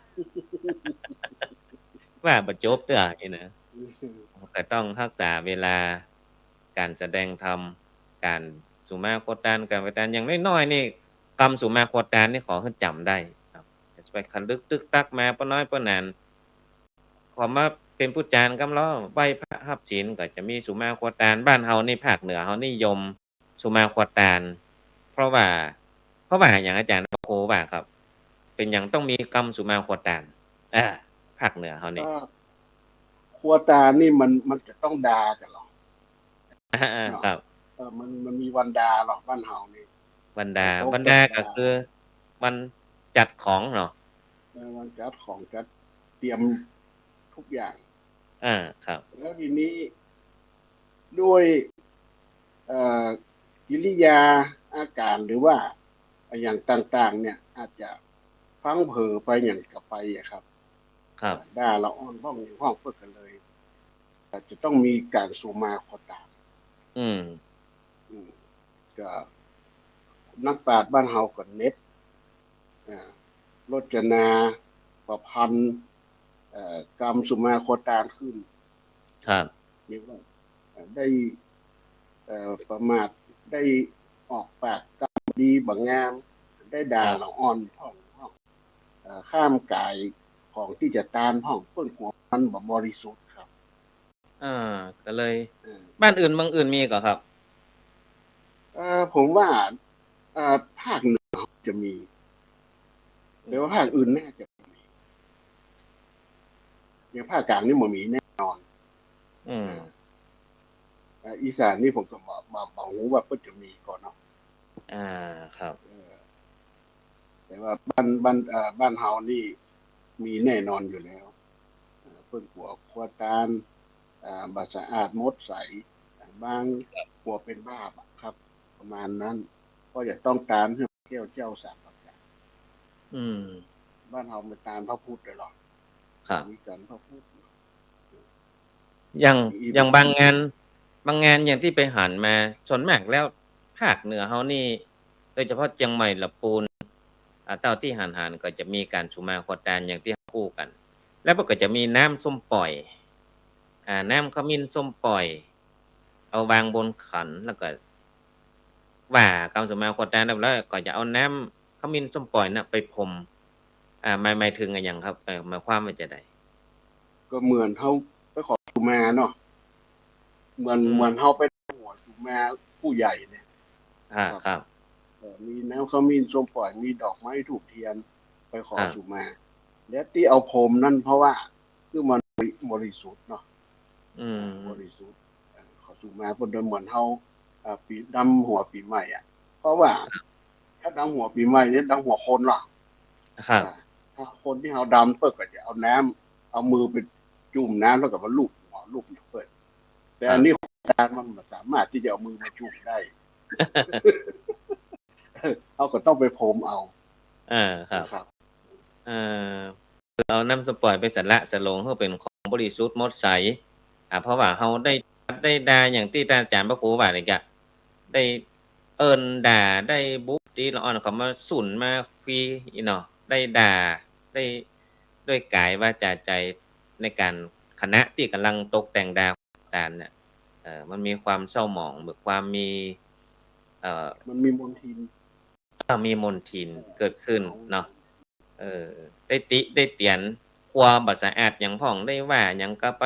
ว่าบ่จบเด้อนี่นะก็ต้องรักษาเวลาการแสดงธรรมการสุมาโคตานการปฏิญาณอย่างน้อยๆนี่กรรมสุมาโคตานนี่ขอให้จำได้ครับจะไปคันลึกตึกตักมาป้าน้อยป้านานขอมาเป็นผู้จานกำล้อไหว้พระรับศีลก็จะมีสุมาโคตานบ้านเฮานี่ภาคเหนือเฮานิยมสุมาโคตานเพ ราะว่าอย่างอาจารย์โคว่าครับ เป็นอย่างต้องมีกรรมสุมาโคตานภาคเหนือเขานี่ ครัวตานี่มันจะต้องดากันหรอเนาะครับมันมีวันดาหรอกบ้านเฮานี่บรรดาเขาบรรจัดดาก็คือมันจัดของเนาะวันจัดของจัดเตรียมทุกอย่างครับ แล้วทีนี้ด้วยเอ่อกิริยาอาการหรือว่าอย่างต่างๆเนี่ยอาจจะพลั้งเผลอไปอย่างกับไปอะครับครับ ด่าละอ่อนห้องอย่างห้องเพื่อกันเลยแต่จะต้องมีการสุมาโคตามอืมก็นักปราชญ์บ้านเฮาก็เน็ตรจนาประพันธ์กรรมสุมาโคตามขึ้น ครับเรียกว่าได้ประมาทได้ออกปากกรรมดีบางงามได้ด่าละอ่อนห้องข้ามกายของที่จะตานห้องเพื่อนหัวมันบริสุทธิ์ครับก็เลยบ้านอื่นเมืองอื่นมีก็ครับผมว่าภาคเหนือจะมีแต่ว่าภาคอื่นน่าจะมีอย่างภาคกลางนี่มันมีแน่นอนอีสานนี่ผมก็บอกหูว่าก็จะมีก่อนเนาะครับแต่ว่าบ้านเฮานี่มีแน่นอนอยู่แล้วเพื่อนหัวควตานบาสะอาดมดใสบางหัวเป็นบ้าครับ ประมาณนั้นก็จะต้องตามให้เที่ยวเจ้าสามประการบ้านเฮาไม่ตามพระพุทธเลยหรอกครับมีกันพระพุทธอย่างบางงานอย่างที่ไปหันมาส่วนมากแล้วภาคเหนือเฮานี่โดยเฉพาะเชียงใหม่ลำพูนเต้าที่หันก็จะมีการสุมาโคตานอย่างที่คู่กัน แล้วก็จะมีน้ำส้มปล่อยน้ำขมิ้นส้มปล่อย เอาวางบนขันแล้วก็ว่ากำสุมาโคตานแล้วก็จะเอาน้ำขมิ้นส้มปล่อยน่ะไปพรมหมายถึงอะไรอย่างครับหมายความว่าจะได้ก็เหมือนเขาไปขอสุมาเนาะเหมือนเขาไปหัวสุมาผู้ใหญ่เนี่ยครับมีน้ำขมิ้นส้มปล่อยมีดอกไม้ถูกเทียนไปขอสุมาและที่เอาพรมนั่นเพราะว่าคือมันบริสุทธิ์เนาะบริสุทธิ์ขอสุมาบนเดินเหมือนเขาปีดำหัวปีใหม่อ่ะเพราะว่าถ้าดำหัวปีใหม่เนี่ยดำหัวคนหรอถ้าคนที่เขาดำเปิดก็จะเอาน้ำเอามือไปจุ่มน้ำแล้วก็มาลูบหัวลูบอย่างเปิดแต่อันนี้การมันสามารถที่จะเอามือมาจุ่มได้เขาก็ต้องไปพรมเอาครับเอาน้ำสปอยไปสละสลงเพื่อเป็นของบริสุทธิ์หมดใสเพราะว่าเขาได้ด่าอย่างที่อาจารย์พระครูว่าเลยจ้ะได้เอิ้นด่าได้บุกตีละอ่อนเขามาสุนมาคุยเนาะได้ด่าได้ด้วยกายวาจาใจในการคณะที่กำลังตกแต่งดาวการเนี่ยมันมีความเศร้าหมองหรือความมีมันมีมนทินเกิดขึ้นเนาะได้ได้เตียนความบ่สะอาดอย่างพ่องได้ว่าอย่างก็ไป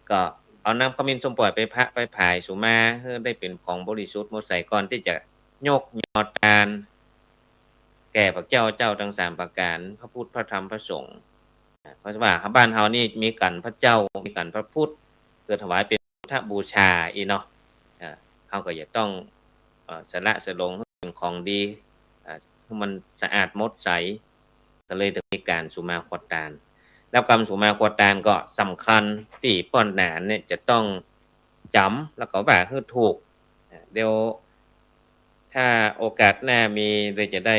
ก็เอาน้ำขมิ้นส้มปล่อยไปพระไปผายสุมาเพื่อได้เป็นของบริสุทธิ์หมดใส่ก่อนที่จะยกยอตานแก่พระเจ้าทั้ง3ประการพระพุทธพระธรรมพระสงฆ์เพราะว่าบ้านเฮานี่มีกันพระเจ้ามีกันพระพุทธเกิดถวายเป็นพุทธบูชาอีเนาะเฮาก็จะต้องสละสลงเป็นของดีให้มันสะอาดหมดใสก็เลยต้องมีการสุมาโคตานแล้วกรรมสุมาโคตานก็สำคัญที่ป้อนหนานเนี่ยจะต้องจำแล้วก็ว่าคือถูกเดี๋ยวถ้าโอกาสหน้ามีเลยจะได้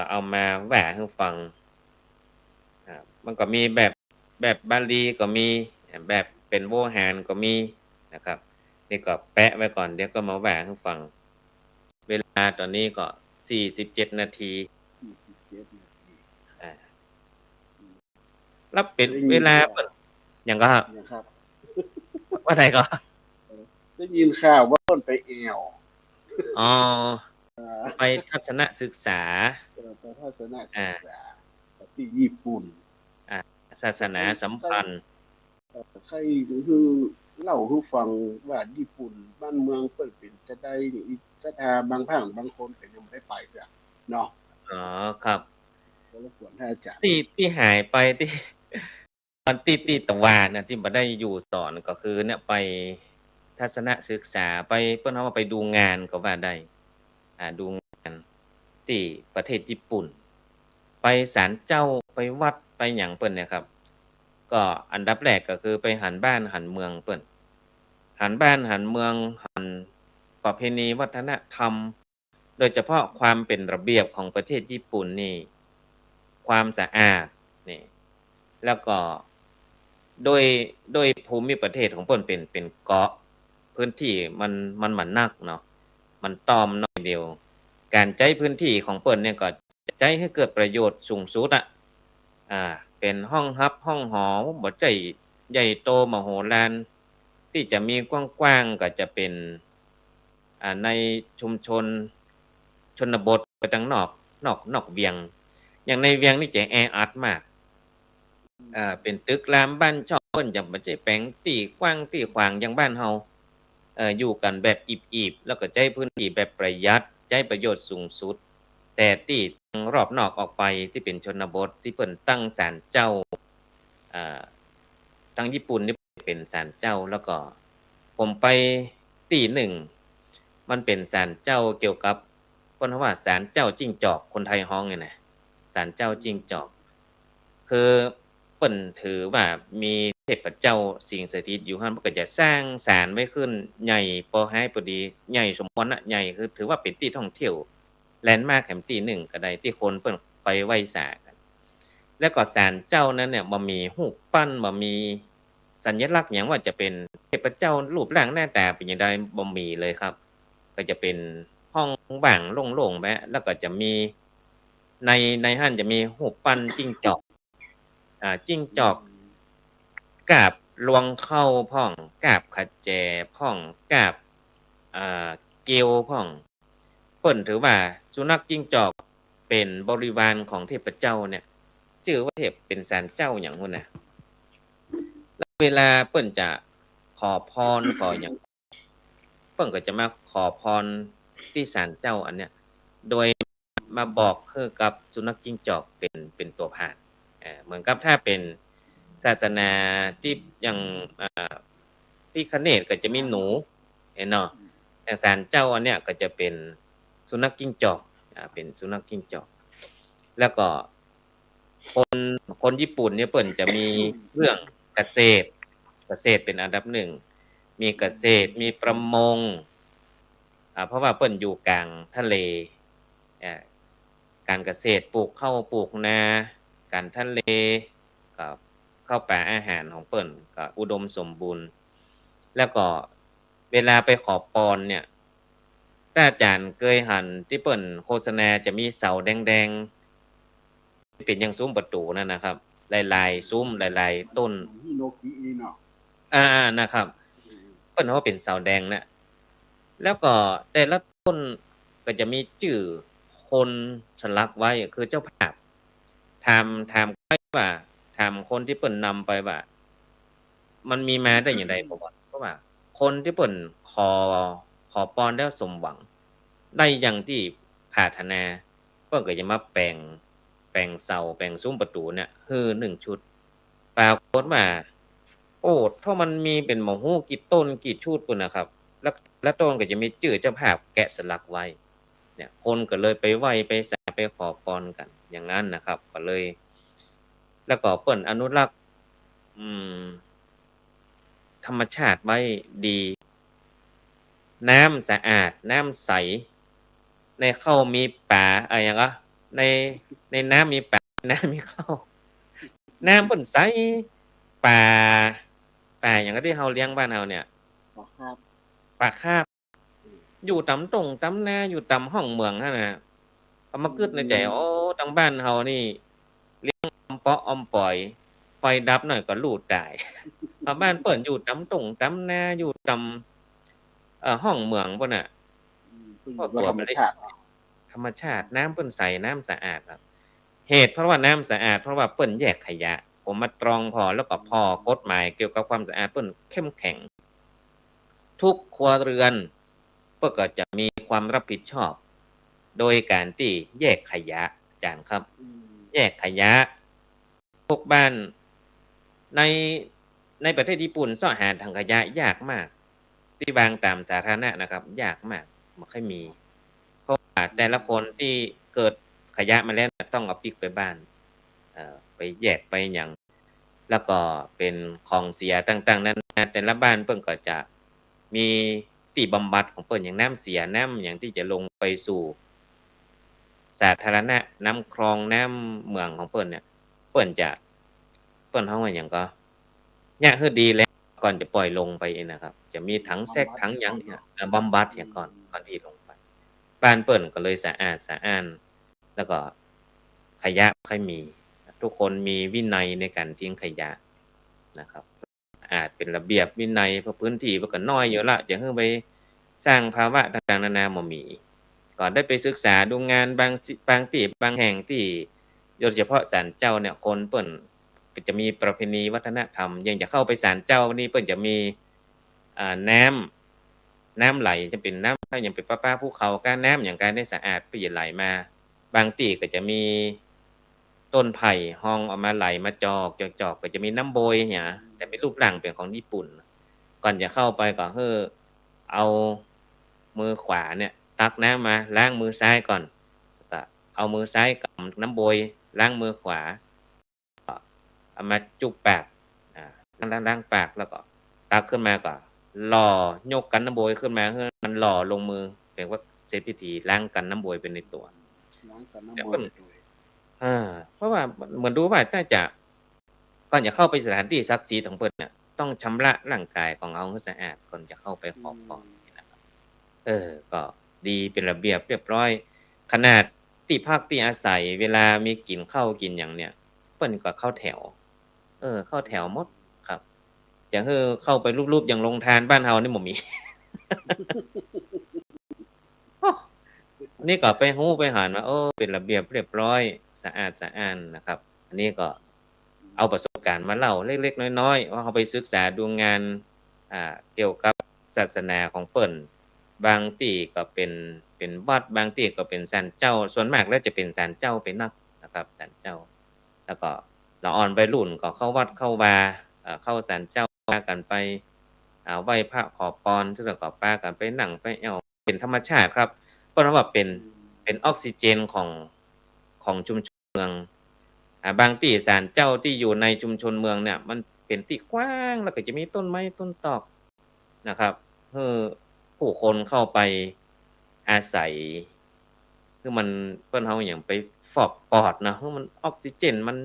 เอามาว่าให้ฟังมันก็มีแบบบาลีก็มีแบบเป็นโวหารก็มีนะครับนี่ก็แปะไว้ก่อนเดี๋ยวก็มาว่าให้ฟังเวลาตอนนี้ก็47 นาทีแล้วเป็นเวลาอย่างก็ครับว่าไหนก็ได้ยินข่าวว่าต้นไปแอวไปทัศนศึกษาไปทัศนศึกษาที่ญี่ปุ่นศาสนาสัมพันธ์ใครคือเล่าให้ฟังว่าญี่ปุ่นบ้านเมืองเปิดเป็นจะได้นี่ส ศรัทธาบางภาคบางคนก็ยังบ่ได้ไปเทื่อเนาะอ๋อครับก็รบกวนท่านอาจารย์ที่หายไปที่ตอนที่ตะวันน่ะที่บ่ได้อยู่สอนก็คือเนี่ยไปทัศนศึกษาไปเพิ่นว่าไปดูงานก็ว่าได้ดูงานที่ประเทศญี่ปุ่นไปศาลเจ้าไปวัดไปหยังเพิ่นเนี่ยครับก็อันดับแรกก็คือไปหันบ้านหันเมืองเพิ่นหันบ้านหันเมืองหันประเพณีวัฒนธรรมโดยเฉพาะความเป็นระเบียบของประเทศญี่ปุ่นนี่ความสะอาดนี่แล้วก็โดยภูมิประเทศของเพิ่นเป็นเกาะพื้นที่มันนักเนาะมันต้อมน้อยเดียวการใช้พื้นที่ของเพิ่นเนี่ยก็จะใช้ให้เกิดประโยชน์สูงสุดเป็นห้องรับห้องหอบ่ใช่ใหญ่โตมโหฬารที่จะมีกว้างๆก็จะเป็นในชุมชนชนบทไปทางนอกเวียงอย่างในเวียงนี่จะแออัดมากเป็นตึกรามบ้านช่องเพิ่นจะบ่ใช่แปลงที่กว้างที่ขวางอย่างบ้านเฮาอยู่กันแบบอีบๆแล้วก็ใช้พื้นที่แบบประหยัดใช้ประโยชน์สูงสุดแต่ที่รอบนอกออกไปที่เป็นชนบทที่เพิ่นตั้งศาลเจ้าทางญี่ปุ่นนี่เป็นศาลเจ้าแล้วก็ผมไปที่หนึ่งมันเป็นศาลเจ้าเกี่ยวกับเพิ่นว่าศาลเจ้าจิ้งจอกคนไทยฮ้องเนี่ยนะศาลเจ้าจิ้งจอกคือเปิ้นถือว่ามีเทพเจ้าสิงสถิตอยู่หั่นมันก็จะสร้างศาลไว้ขึ้นใหญ่พอให้พอดีใหญ่สมควรน่ะใหญ่คือถือว่าเป็นที่ท่องเที่ยวแลนด์มาร์คแห่งที่หนึ่งก็ได้ที่คนเพิ่นไปไหว้ศาลกันแล้วก็ศาลเจ้านั้นเนี่ยบ่มีรูปปั้นบ่มีสัญลักษณ์หยังว่าจะเป็นเทพเจ้ารูปร่างหน้าตาเป็นจังไดบ่มีเลยครับก็จะเป็นห้องว่างโล่งๆแม้แล้วก็จะมีในหั้นจะมีรูปปั้นจิ้งจอกจิ้งจอกกาบลวงเข้าพ้องกาบขะแจพ้องกาบเกลวพ้องเพิ่นถือว่าสุนัขจิ้งจอกเป็นบริวารของเทพเจ้าเนี่ยชื่อว่าเทพเป็นศาลเจ้าหยังพุ่นน่ะแล้วเวลาเพิ่นจะขอพรขอหยังเพิ่นก็จะมาขอพรที่ศาลเจ้าอันเนี้ยโดยมาบอกคือกับสุนัขจิ้งจอกเป็นตัวพาหนะเหมือนกับถ้าเป็นศาสนาที่อย่างพิฆเนศก็จะมีหนูเนาะแต่ศาลเจ้าอันเนี้ยก็จะเป็นสุนัขจิ้งจอกเป็นสุนัขจิ้งจอกแล้วก็คนญี่ปุ่นเนี่ยเพิ่นจะมีเรื่องเกษตรเป็นอันดับหนึ่งมีเกษตรมีประมงเพราะว่าเพิ่นอยู่กลางทะเลการเกษตรปลูกข้าวปลูกนาการทะเลก็ข้าวปลาอาหารของเปิ้นก็อุดมสมบูรณ์แล้วก็เวลาไปขอพรเนี่ยถ้าอาจารย์เคยหันที่เปิ้นโฆษณาจะมีเสาแดงๆเป็นอย่างซุ้มประตูนั่นนะครับหลายๆซุ้มหลายๆต้นฮิโนกินี่เนาะนะครับเปิ้นว่าเป็นเสาแดงนะแล้วก็แต่ละต้นก็จะมีชื่อคนสลักไว้คือเจ้าภาพถามใครว่าถามคนที่เปิ้นนำไปว่ามันมีมาได้อย่างไรบ่เพราะว่าคนที่เปิ้นขอพรแล้วสมหวังได้อย่างที่ปรารถนาเปิ้นก็จะมาแปลงเสาแปลงซุ้มประตูเนี่ยคือ1ชุดปรากฏว่าโอ้ถ้ามันมีเป็นบ่ฮู้กี่ต้นกี่ชุดพุ่นน่ะครับแล้วต้นก็จะมีชื่อเจ้าภาพแกะสลักไว้เนี่ยคนก็เลยไปไหว้ไปศาลไปขอพรกันอย่างนั้นนะครับก็เลยแล้วก็เปิ้นอนุรักษ์ธรรมชาติไว้ดีน้ำสะอาดน้ำใสในเข้ามีปลาหยังในน้ำมีปลาน้ำมีเข้าน้ำเปิ้นใสปลาหยังที่เฮาเลี้ยงบ้านเฮาเนี่ยปลาคาบอยู่ตำตงตำนาอยู่ตำห้องเมืองนั่นน่ะเอามาคิดในใจโอ้ทางบ้านเฮานี่เลี้ยงออมเปาะออมปล่อยไฟดับหน่อยก็รูดตายบ้านเปิ้นอยู่ตำตงตำนาอยู่ตำห้องเมืองพุ่นน่ะก็ตัวธรรมชาติน้ำเปิ้นใสน้ำสะอาดครับเหตุเพราะว่าน้ำสะอาดเพราะว่าเปิ้นแยกขยะผมมาตรองพอแล้วก็พอกฎหมายเกี่ยวกับความสะอาดเปิ้นเข้มแข็งทุกครัวเรือน เปิ้นก็จะมีความรับผิดชอบ โดยการที่แยกขยะอาจารย์ครับ แยกขยะพวกบ้านในประเทศญี่ปุ่นซ่อหาถังขยะยากมาก ที่วางตามสาธารณะนะครับ ยากมากไม่ค่อยมี เพราะว่าแต่ละคนที่เกิดขยะมาแล้วต้องเอาปิกไปบ้านไปแยกไปอย่างแล้วก็เป็นของเสียต่างๆนั้นแต่ละบ้านเพิ่นก็จะมีที่บำบัดของเพิ่นอย่างน้ำเสียน้ำอย่างที่จะลงไปสู่สาธารณะน้ำคลองน้ำเมืองของเพิ่นเนี่ยเพิ่นเฮาว่าหยังก็ยะคือดีแล้วก่อนจะปล่อยลงไปนะครับ จะมีถังแซกถังหยังเนี่ยบำบัดเสียก่อนที่ลงไปบ้านเปิ้นก็เลยสะอาดสะอ้านแล้วก็ขยะไม่ค่อยมี ทุกคนมีวินัยในการทิ้งขยะนะครับอาจเป็นระเบียบวินัยเพราะพื้นที่มันก็น้อยอยู่ละอย่าเพิ่งไปสร้างภาวะต่างๆนานาบ่มีก่อนได้ไปศึกษาดูงานบางที่บางแห่งที่โดยเฉพาะศาลเจ้าเนี่ยคนเปิ้นก็จะมีประเพณีวัฒนธรรมยังจะเข้าไปศาลเจ้านี่เปิ้นจะมีน้ำไหลจะเป็นน้ำถ้ายังเป็นป้าภูเขาก้านน้ำอย่างการได้สะอาดไปไหลมาบางที่ก็จะมีต้นไผ่ห้องออกมาไหลมาจอกก็จะมีน้ำโบยเนี่ยแต่เป็นรูปร่างเป็นของญี่ปุ่นก่อนจะเข้าไปก็เอามือขวาเนี่ยตักน้ำมาล้างมือซ้ายก่อนก็เอามือซ้ายกับน้ำโบยล้างมือขวาเอามาจุบปากล้างปากแล้วก็ตักขึ้นมาก็หล่อยกกันน้ำโบยขึ้นมาให้มันหล่อลงมือเป็นว่าเสร็จพิธีล้างกันน้ำโบยเป็นในตัวล้างกันน้ำโบยเพราะว่าเหมือนดูว่าถ้าจะก่อนจะเข้าไปสถานที่ศักดิ์สิทธิ์ของเพิ่นเนี่ยต้องชำระร่างกายของเราให้สะอาดก่อนจะเข้าไปขอพรนะครับก็ดีเป็นระเบียบเรียบร้อยขนาดที่พักที่อาศัยเวลามีกินข้าวกินหยังเนี่ยเพิ่นก็เข้าแถวเข้าแถวหมดครับจะเข้าไปรูปๆอย่างโรงทานบ้านเฮานี่บ่มี นี่ก็ไปฮู้ไปหานว่าเป็นระเบียบเรียบร้อยสะอาดสะอ้านนะครับอันนี้ก็เอาประสบการณ์มาเล่าเล็กๆน้อยๆว่าเขาไปศึกษาดูงานเกี่ยวกับศาสนาของเปิ้นบางที่ก็เป็นวัดบางที่ก็เป็นศาลเจ้าส่วนมากแล้วจะเป็นศาลเจ้าเป็นนักนะครับศาลเจ้าแล้วก็ละอ่อนวัยรุ่นก็เข้าวัดเข้าวาเข้าศาลเจ้าพากันไปไหว้พระขอพรซึ่งก็พากันไปนั่งไปแอวเป็นธรรมชาติครับเพราะว่าเป็นออกซิเจนของชุมชนเมืองบางที่ศาลเจ้าที่อยู่ในชุมชนเมืองเนี่ยมันเป็นที่กว้างแล้วก็จะมีต้นไม้ต้นตอกนะครับผู้คนเข้าไปอาศัยคือมันเพิ่นเฮาหยังไปฟอกปอดเนาะมันออกซิเจนมัน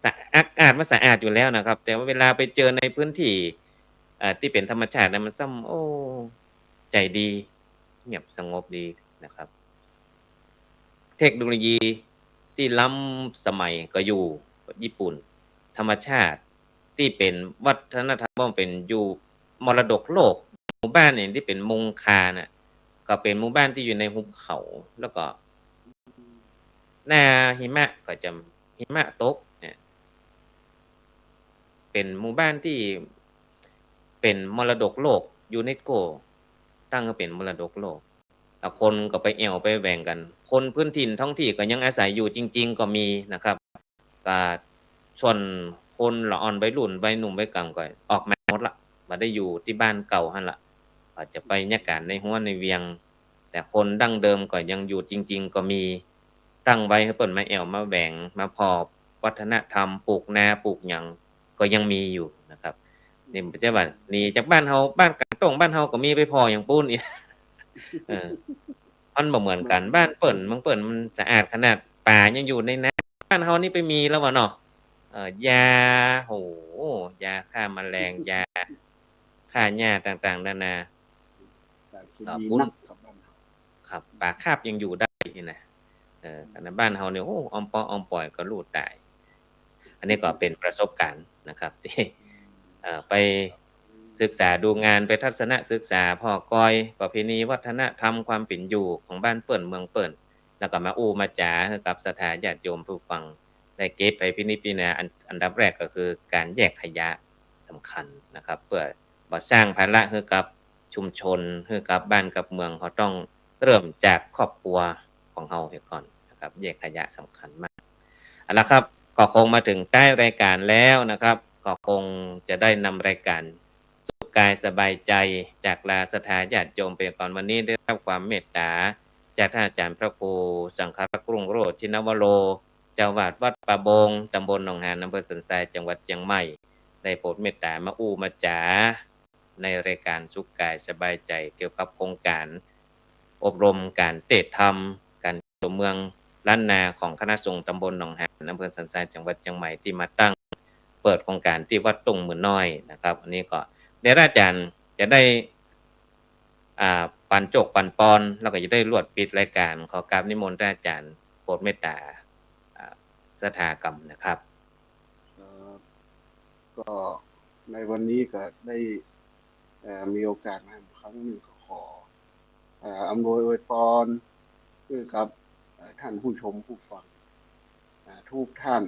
สะอาดมันสะอาดอยู่แล้วนะครับแต่ว่าเวลาไปเจอในพื้นที่ที่เป็นธรรมชาติมันซ้ำใจดีเงียบสงบดีนะครับเทคโนโลยีที่ล้ำสมัยก็อยู่ญี่ปุ่นธรรมชาติที่เป็นวัฒนธรรมเป็นอยู่มรดกโลกหมู่บ้านเนี่ยที่เป็นมุงคาน่ะก็เป็นหมู่บ้านที่อยู่ในหุบเขาแล้วก็หน้าหิมะก็จะหิมะตกเนี่ยเป็นหมู่บ้านที่เป็นมรดกโลกยูเนสโกตั้งก็เป็นมรดกโลกคนก็ไปแอวไปแบ่งกันคนพื้นถิ่นท้องที่ก็ยังอาศัยอยู่จริงๆก็มีนะครับก็ส่วนคนละอ่อนวัยรุ่นวัยหนุ่มวัยกลางก็ออกมาหมดละบ่ได้อยู่ที่บ้านเก่าหั่นล่ะอาจจะไปบรรยากาศในหัวในเวียงแต่คนดั้งเดิมก็ยังอยู่จริงๆก็มีตั้งไว้ให้เพิ่นมาแอวมาแบ่งมาพอวัฒนธรรมปลูกนาปลูกหยังก็ยังมีอยู่นะครับนี่บ่ใช่ว่านี่จากบ้านเฮาบ้านกลางตรงบ้านเฮาก็มีไปพออย่างปูนอีกมันบ่เหมือนกันบ้านเปิ้นเมืองเปิ้นมันสะอาดขนาดป่ายังอยู่ในน้ำบ้านเฮานี่ไปมีแล้วบ่เนาะยาโอ้โฮยาฆ่าแมลงยาฆ่าหญ้าต่างๆนานาปุ้นครับปลาคาบยังอยู่ได้นี่นะขณะบ้านเฮาเนี่ยอ้อมปอมปล่อยก็รูดได้อันนี้ก็เป็นประสบการณ์นะครับที่ไปศึกษาดูงานไปทัศนศึกษาพ่อกอยประเพณีวัฒนธรรมความเป็นอยู่ของบ้านเปิ้นเมืองเปิ้นแล้วก็มามาจาให้กับศรัทธาญาติโยมผู้ฟังได้เก็บไปพินิจพิจารณาอันดับแรกก็คือการแยกขยะสำคัญนะครับเพื่อบ่สร้างภาระให้กับ ชุมชนคือกับบ้านกับเมืองเขาต้องเริ่มจากครอบครัวของเราเสียก่อนนะครับแยกขยะสำคัญมากเอาละครับก็คงมาถึงใต้รายการแล้วนะครับก็คงจะได้นำรายการสุขกายสบายใจจากลาสถาญาติโยมไปก่อนวันนี้ได้รับความเมตตาจากท่านอาจารย์พระครูสังฆรักษ์รุ่งโรจน์ชินวโร เจ้าวาดวัดป่าบงตำบลหนองหานอำเภอสันทรายจังหวัดเชียงใหม่ได้โปรดเมตตามาอู้มาจ๋าในรายการสุขกายสบายใจเกี่ยวกับโครงการอบรมการเทศธรรมการตัวเมืองล้านนาของคณะสงฆ์ตำบลหนองหานอำเภอสันทรายจังหวัดเชียงใหม่ที่มาตั้งเปิดโครงการที่วัดตุงมือน้อยนะครับอันนี้ก็เดี๋ยวอาจารย์จะได้ปันโจกปันปอนแล้วก็จะได้รวดปิดรายการขอกราบนิมนต์ท่านอาจารย์โปรดเมตตาสถากรรมนะครับก็ในวันนี้ก็ได้มีโอกาสมาครั้งหนึ่งก็ขออำนวยอวยพรคือกับท่านผู้ชมผู้ฟังทุกท่าน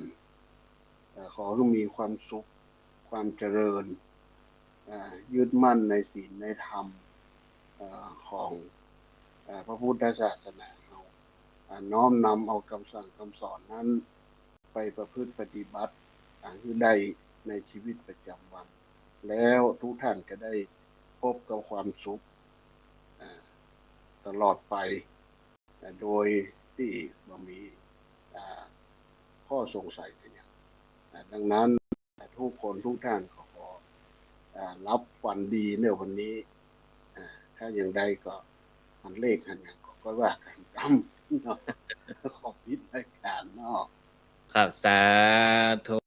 ขอให้มีความสุขความเจริญยึดมั่นในศีลในธรรมของพระพุทธศาสนาเราน้อมนำเอาคำสั่งคำสอนนั้นไปประพฤติปฏิบัติให้ได้ในชีวิตประจำวันแล้วทุกท่านก็ได้พบกับความสุขตลอดไปโดยที่บ่มีข้อสงสัยกันอย่างดังนั้นทุกคนทุกท่านขอรับฝันดีในวันนี้ถ้าอย่างใดก็หันเลขหันอย่างก็ว่ากันตามเนาะขอบพิจารณาเนาะครับสาธุ